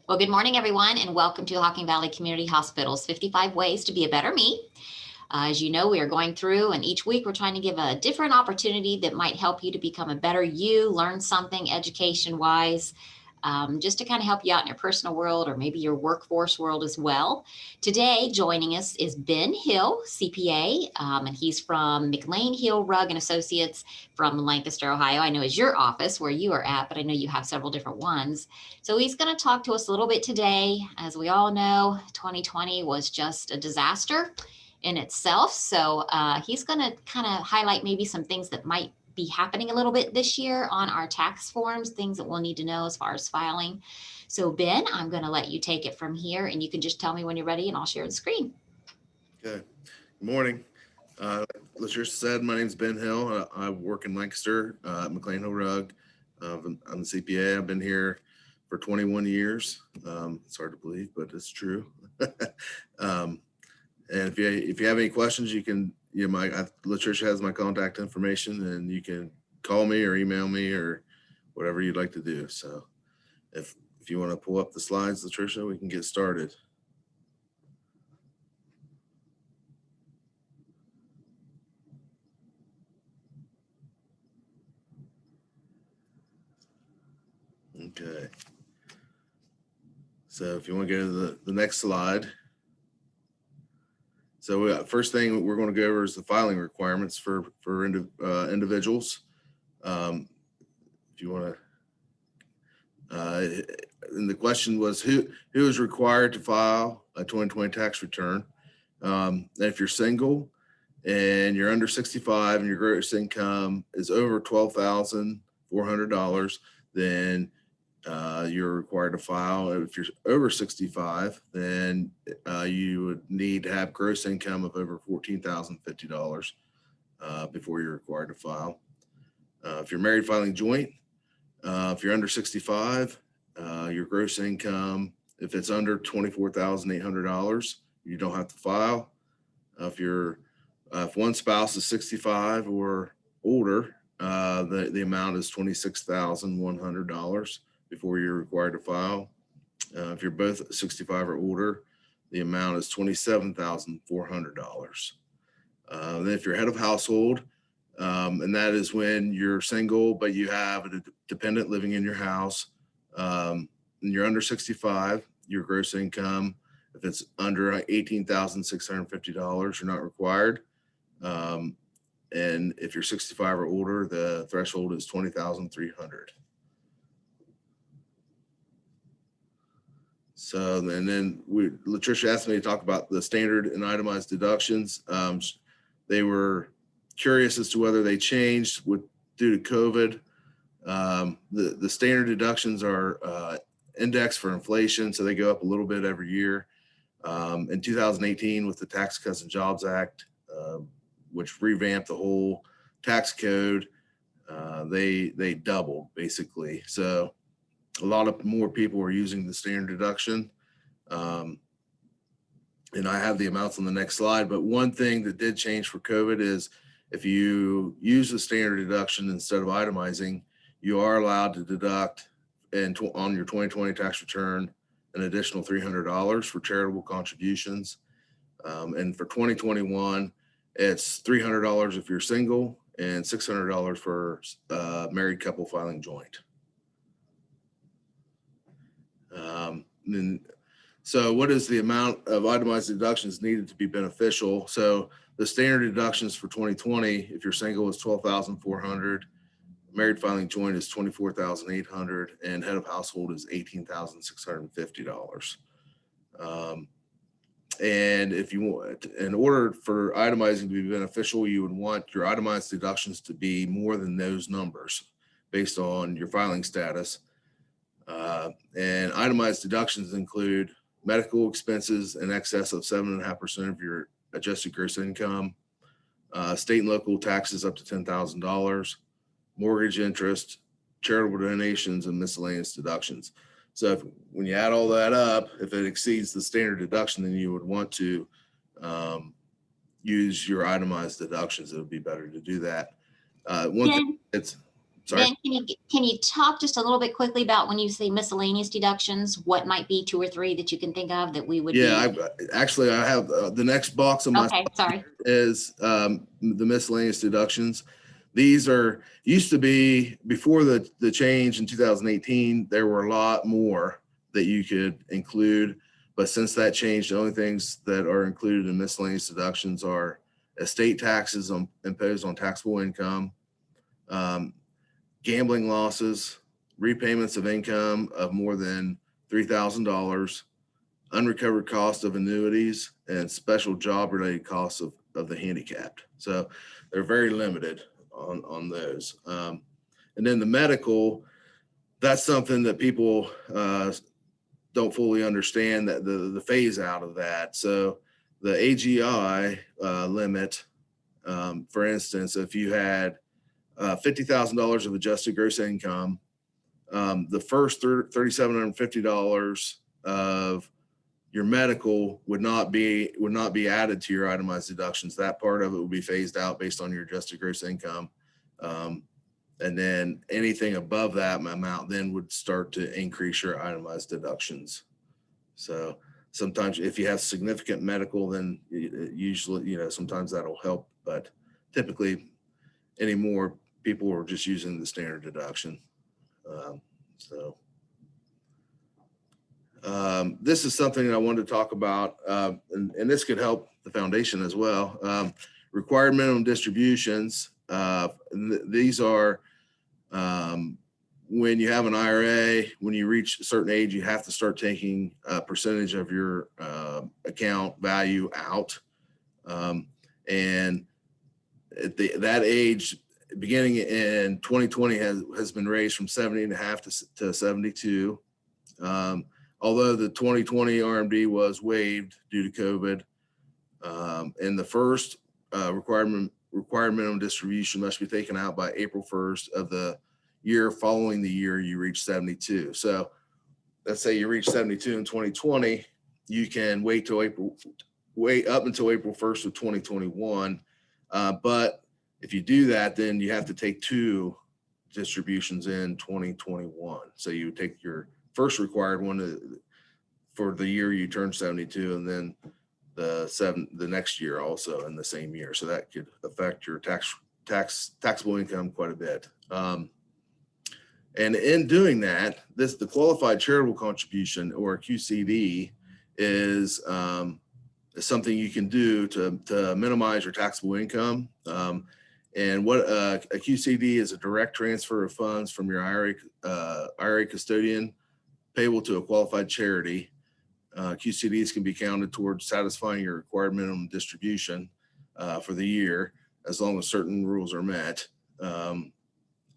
Well, good morning, everyone, and welcome to Hocking Valley Community Hospital's 55 Ways to be a Better Me. As you know, we are going through, and each week we're trying to give a different opportunity that might help you to become a better you, learn something education-wise, just to kind of help you out in your personal world or maybe your workforce world as well. Today, joining us is Ben Hill, CPA, and he's from McLain, Hill, Rugg Associates from Lancaster, Ohio. I know is your office where you are at, but I know you have several different ones. So he's going to talk to us a little bit today. As we all know, 2020 was just a disaster in itself. So he's going to kind of highlight maybe some things that might be happening a little bit this year on our tax forms, things that we'll need to know as far as filing. So Ben, I'm going to let you take it from here, and you can just tell me when you're ready and I'll share the screen. Okay. Good morning. Latricia said, my name is Ben Hill. I work in Lancaster at McLain Hill Rugg. I'm a CPA. I've been here for 21 years. It's hard to believe, but it's true. And if you have any questions, you can, Latricia has my contact information, and you can call me or email me or whatever you'd like to do. So if you want to pull up the slides, Latricia, we can get started. Okay. So if you want to go to the next slide. So first thing we're going to go over is the filing requirements for individuals. If you want to, and the question was who is required to file a 2020 tax return. And if you're single and you're under 65 and your gross income is over $12,400, then you're required to file. If you're over 65, then you would need to have gross income of over $14,050 before you're required to file. If you're married filing joint, if you're under 65, your gross income, if it's under $24,800, you don't have to file. If one spouse is 65 or older, the amount is $26,100 before you're required to file. If you're both 65 or older, the amount is $27,400. Then if you're head of household, and that is when you're single, but you have a dependent living in your house, and you're under 65, your gross income, if it's under $18,650, you're not required. And if you're 65 or older, the threshold is $20,300. So, and then Latricia asked me to talk about the standard and itemized deductions. They were curious as to whether they changed due to COVID. The standard deductions are indexed for inflation, so they go up a little bit every year. In 2018, with the Tax Cuts and Jobs Act, which revamped the whole tax code, they doubled basically. So a lot of more people are using the standard deduction. And I have the amounts on the next slide, but one thing that did change for COVID is if you use the standard deduction instead of itemizing, you are allowed to deduct on your 2020 tax return an additional $300 for charitable contributions. And for 2021, it's $300 if you're single and $600 for married couple filing joint. So what is the amount of itemized deductions needed to be beneficial? So the standard deductions for 2020, if you're single, is $12,400, married filing joint is $24,800, and head of household is $18,650. And if you want, in order for itemizing to be beneficial, you would want your itemized deductions to be more than those numbers based on your filing status. And itemized deductions include medical expenses in excess of 7.5% of your adjusted gross income, state and local taxes up to $10,000, mortgage interest, charitable donations, and miscellaneous deductions. So when you add all that up, if it exceeds the standard deduction, then you would want to use your itemized deductions. It would be better to do that. Sorry. Ben, can you talk just a little bit quickly about when you say miscellaneous deductions, what might be 2 or 3 that you can think of that we would Yeah, be? I have the next box on my Okay, sorry. is the miscellaneous deductions. These are used to be before the change in 2018. There were a lot more that you could include, but since that change, the only things that are included in miscellaneous deductions are estate taxes imposed on taxable income, um, gambling losses, repayments of income of more than $3,000, unrecovered cost of annuities, and special job related costs of the handicapped. So they're very limited on those. And then the medical, that's something that people don't fully understand, that the phase out of that. So the AGI limit, for instance, if you had $50,000 of adjusted gross income, the first $3,750 of your medical would not be added to your itemized deductions. That part of it would be phased out based on your adjusted gross income. And then anything above that amount then would start to increase your itemized deductions. So sometimes if you have significant medical, then usually, sometimes that'll help, but typically anymore people are just using the standard deduction. This is something I wanted to talk about, and this could help the foundation as well. Required minimum distributions. These are when you have an IRA, when you reach a certain age, you have to start taking a percentage of your account value out. And at that age, beginning in 2020, has been raised from 70.5 to 72. Although the 2020 RMD was waived due to COVID, and the first required minimum distribution must be taken out by April 1st of the year following the year you reach 72. So let's say you reach 72 in 2020, you can wait up until April 1st of 2021. But if you do that, then you have to take 2 distributions in 2021. So you take your first required one for the year you turn 72, and then the next year also in the same year. So that could affect your taxable income quite a bit. And in doing that, the qualified charitable contribution, or QCD, is something you can do to minimize your taxable income. And what a QCD is: a direct transfer of funds from your IRA custodian payable to a qualified charity. QCDs can be counted towards satisfying your required minimum distribution for the year, as long as certain rules are met.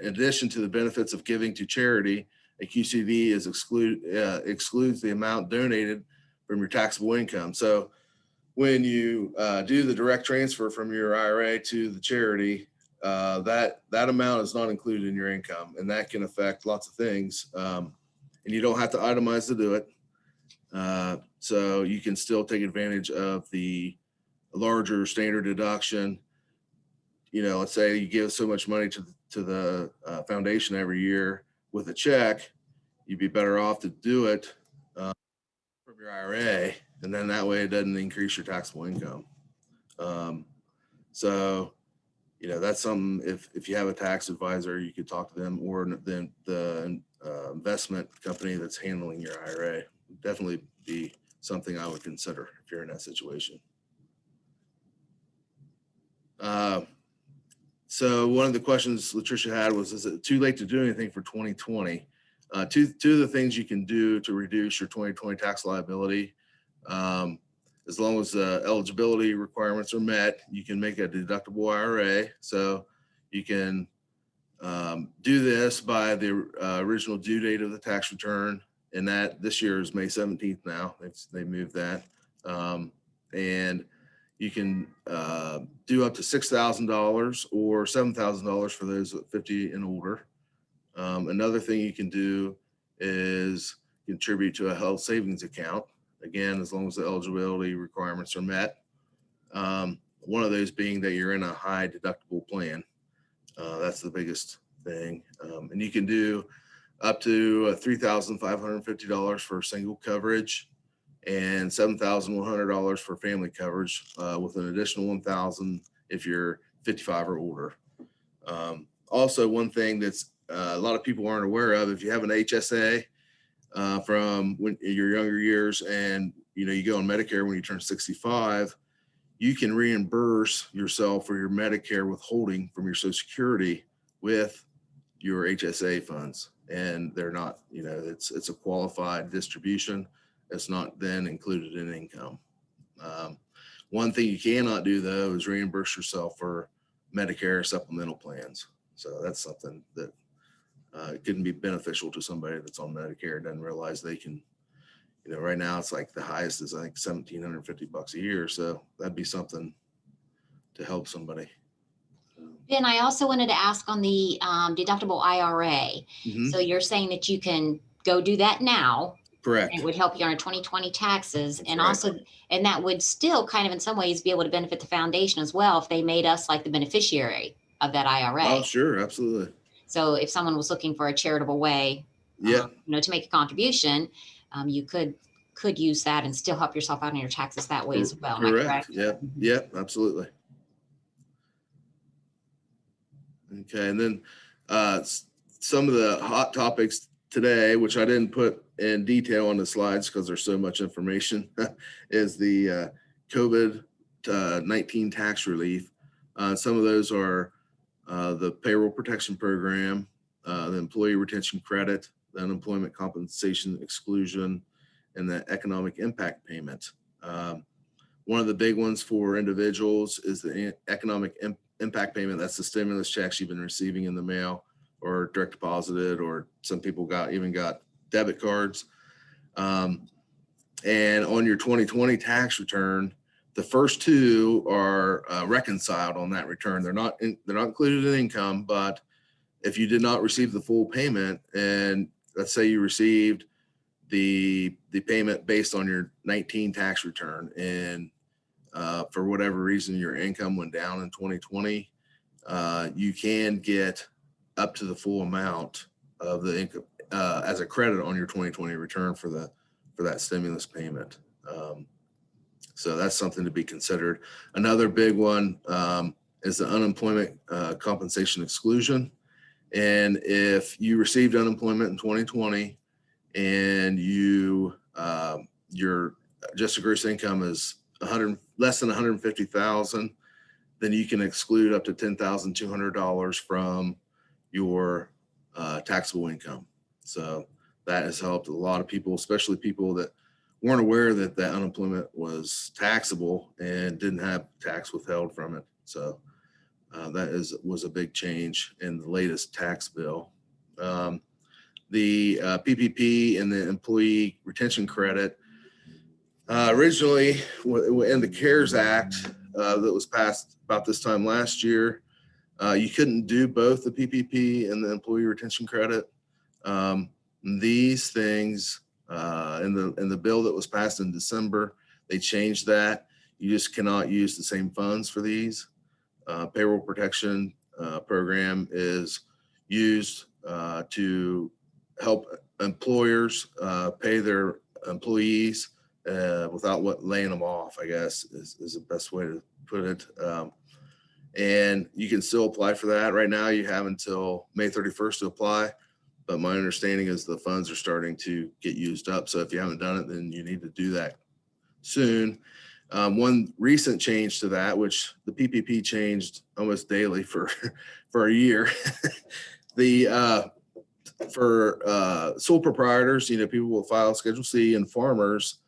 In addition to the benefits of giving to charity, a QCD excludes the amount donated from your taxable income. So when you do the direct transfer from your IRA to the charity, that amount is not included in your income, and that can affect lots of things. And you don't have to itemize to do it. So you can still take advantage of the larger standard deduction. Let's say you give so much money to the foundation every year with a check, you'd be better off to do it from your IRA, and then that way it doesn't increase your taxable income. So that's something, if you have a tax advisor, you could talk to them, or then the investment company that's handling your IRA. Definitely be something I would consider if you're in that situation. So one of the questions Latricia had was, is it too late to do anything for 2020? Two of the things you can do to reduce your 2020 tax liability, as long as the eligibility requirements are met, you can make a deductible IRA. So you can do this by the original due date of the tax return, and that this year is May 17th now. They moved that. And you can do up to $6,000 or $7,000 for those 50 and older. Another thing you can do is contribute to a health savings account, again, as long as the eligibility requirements are met. One of those being that you're in a high deductible plan. That's the biggest thing. And you can do up to $3,550 for single coverage and $7,100 for family coverage, with an additional $1,000 if you're 55 or older. Also, one thing that's a lot of people aren't aware of, if you have an HSA from when your younger years and you go on Medicare when you turn 65, you can reimburse yourself for your Medicare withholding from your Social Security with your HSA funds. And they're not, it's a qualified distribution. It's not then included in income. One thing you cannot do, though, is reimburse yourself for Medicare supplemental plans. So that's something that couldn't be beneficial to somebody that's on Medicare, doesn't realize they can, right now it's like the highest is I think $1,750 a year. So that'd be something to help somebody. Ben, I also wanted to ask on the deductible IRA. So you're saying that you can go do that now. Correct. It would help you on your 2020 taxes. That's and right. Also, and that would still kind of in some ways be able to benefit the foundation as well if they made us like the beneficiary of that IRA. Oh, sure. Absolutely. So if someone was looking for a charitable way, to make a contribution, you could use that and still help yourself out on your taxes that way as well. Correct. Yep. Yep. Absolutely. Okay. And then some of the hot topics today, which I didn't put in detail on the slides because there's so much information, is the COVID-19 tax relief. Some of those are the payroll protection program, the employee retention credit, the unemployment compensation exclusion, and the economic impact payment. One of the big ones for individuals is the economic impact payment. That's the stimulus checks you've been receiving in the mail or direct deposited, or some people got debit cards. And on your 2020 tax return, the first two are reconciled on that return. They're not included in income, but if you did not receive the full payment, and let's say you received the payment based on your 19 tax return, and for whatever reason your income went down in 2020, you can get up to the full amount of the income as a credit on your 2020 return for that stimulus payment. So that's something to be considered. Another big one is the unemployment compensation exclusion. And if you received unemployment in 2020 and your adjusted gross income is less than 150,000, then you can exclude up to $10,200 from your taxable income. So that has helped a lot of people, especially people that weren't aware that that unemployment was taxable and didn't have tax withheld from it. So that was a big change in the latest tax bill. The PPP and the employee retention credit, originally in the CARES Act that was passed about this time last year, you couldn't do both the PPP and the employee retention credit. These things in the bill that was passed in December, they changed that. You just cannot use the same funds for these. Payroll protection program is used to help employers pay their employees without laying them off, I guess is the best way to put it. And you can still apply for that. Right now you have until May 31st to apply, but my understanding is the funds are starting to get used up. So if you haven't done it, then you need to do that soon. One recent change to that, which the PPP changed almost daily for a year, for sole proprietors, people will file Schedule C, and farmers,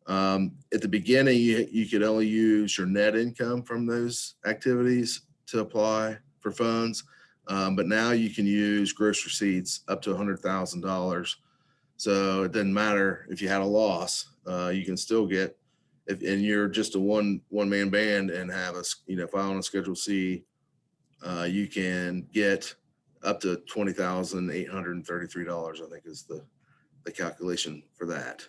at the beginning, you could only use your net income from those activities to apply for funds. But now you can use gross receipts up to $100,000. So it doesn't matter if you had a loss, you can still get, and you're just a one-man band and have file on a Schedule C, you can get up to $20,833, I think is the calculation for that.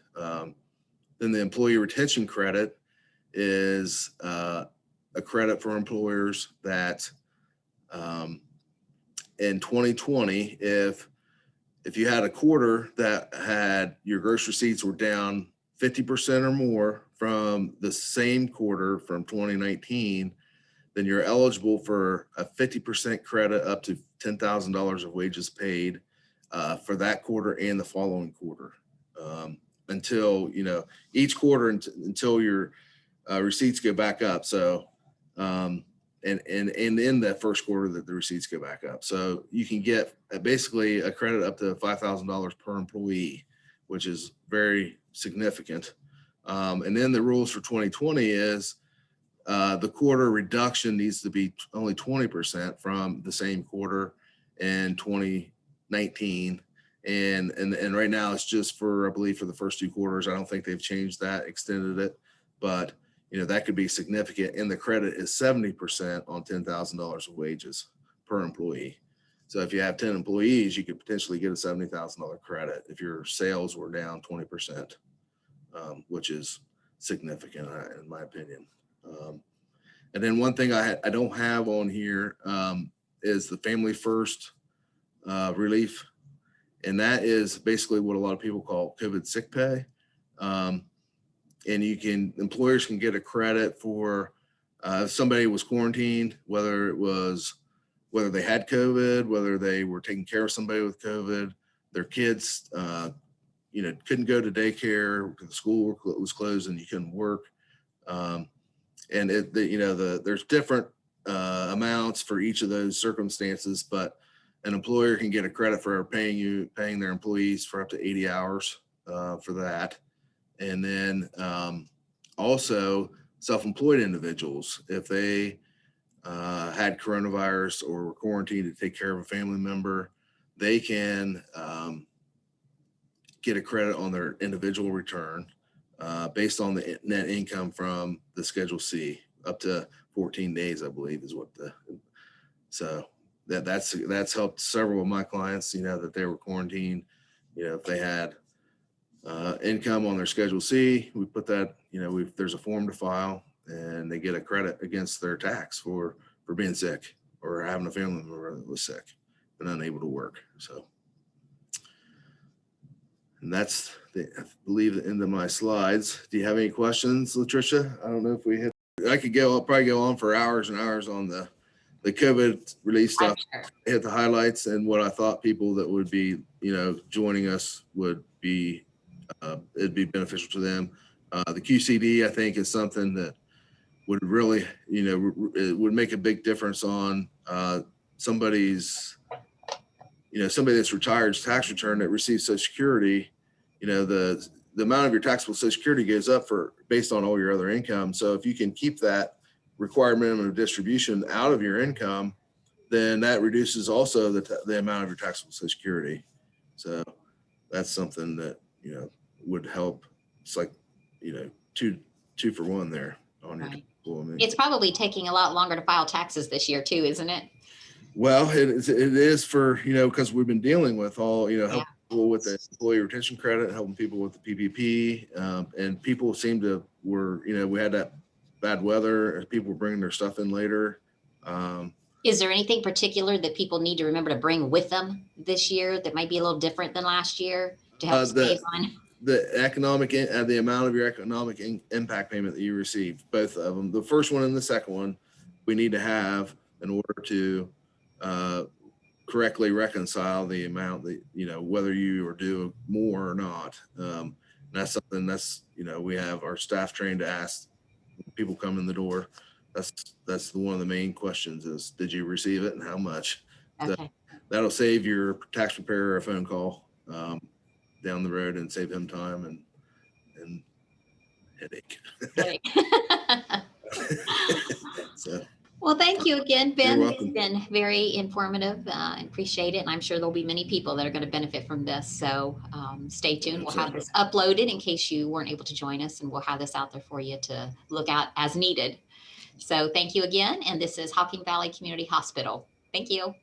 Then the employee retention credit is a credit for employers that in 2020, if you had a quarter that had your gross receipts were down 50% or more from the same quarter from 2019, then you're eligible for a 50% credit up to $10,000 of wages paid for that quarter and the following quarter, until, each quarter until your receipts go back up. So, and in that first quarter that the receipts go back up. So you can get basically a credit up to $5,000 per employee, which is very significant. And then the rules for 2020 is the quarter reduction needs to be only 20% from the same quarter in 2019. And right now it's just for, I believe, for the first 2 quarters. I don't think they've changed that, extended it, but that could be significant. And the credit is 70% on $10,000 of wages per employee. So if you have 10 employees, you could potentially get a $70,000 credit if your sales were down 20%, which is significant in my opinion. And then one thing I don't have on here is the Family First relief. And that is basically what a lot of people call COVID sick pay. And employers can get a credit for if somebody was quarantined, whether they had COVID, whether they were taking care of somebody with COVID, their kids, couldn't go to daycare because the school was closed and you couldn't work. And there's different amounts for each of those circumstances, but an employer can get a credit for paying their employees for up to 80 hours for that. And then also self-employed individuals, if they had coronavirus or were quarantined to take care of a family member, they can get a credit on their individual return based on the net income from the Schedule C, up to 14 days, I believe, is what so that's helped several of my clients, that they were quarantined. If they had income on their Schedule C, we put that, there's a form to file and they get a credit against their tax for being sick or having a family member that was sick and unable to work. So, and that's I believe the end of my slides. Do you have any questions, Latricia? I don't know if I'll probably go on for hours and hours on the COVID release stuff. Sure. Hit the highlights and what I thought people that would be, joining us would be, it'd be beneficial to them. The QCD, I think, is something that would really, it would make a big difference on somebody's, somebody that's retired's tax return that receives Social Security. The amount of your taxable Social Security goes up based on all your other income. So if you can keep that required minimum distribution out of your income, then that reduces also the amount of your taxable Social Security. So that's something that, would help. It's like, 2 for 1 there on your taxable. It's probably taking a lot longer to file taxes this year too, isn't it? Well, it is for, because we've been dealing with all, helping people with the employee retention credit, helping people with the PPP, and people we had that bad weather, people were bringing their stuff in later. Is there anything particular that people need to remember to bring with them this year that might be a little different than last year to help save on? The amount of your economic impact payment that you receive, both of them, the first one and the second one, we need to have in order to correctly reconcile the amount that, whether you are due more or not. That's something we have our staff trained to ask people come in the door. That's one of the main questions is, did you receive it and how much? Okay. That'll save your tax preparer a phone call down the road and save him time and headache. So. Well, thank you again, Ben. You're welcome. It's been very informative and appreciate it. And I'm sure there'll be many people that are going to benefit from this. So stay tuned. We'll have this uploaded in case you weren't able to join us, and we'll have this out there for you to look at as needed. So thank you again. And this is Hocking Valley Community Hospital. Thank you.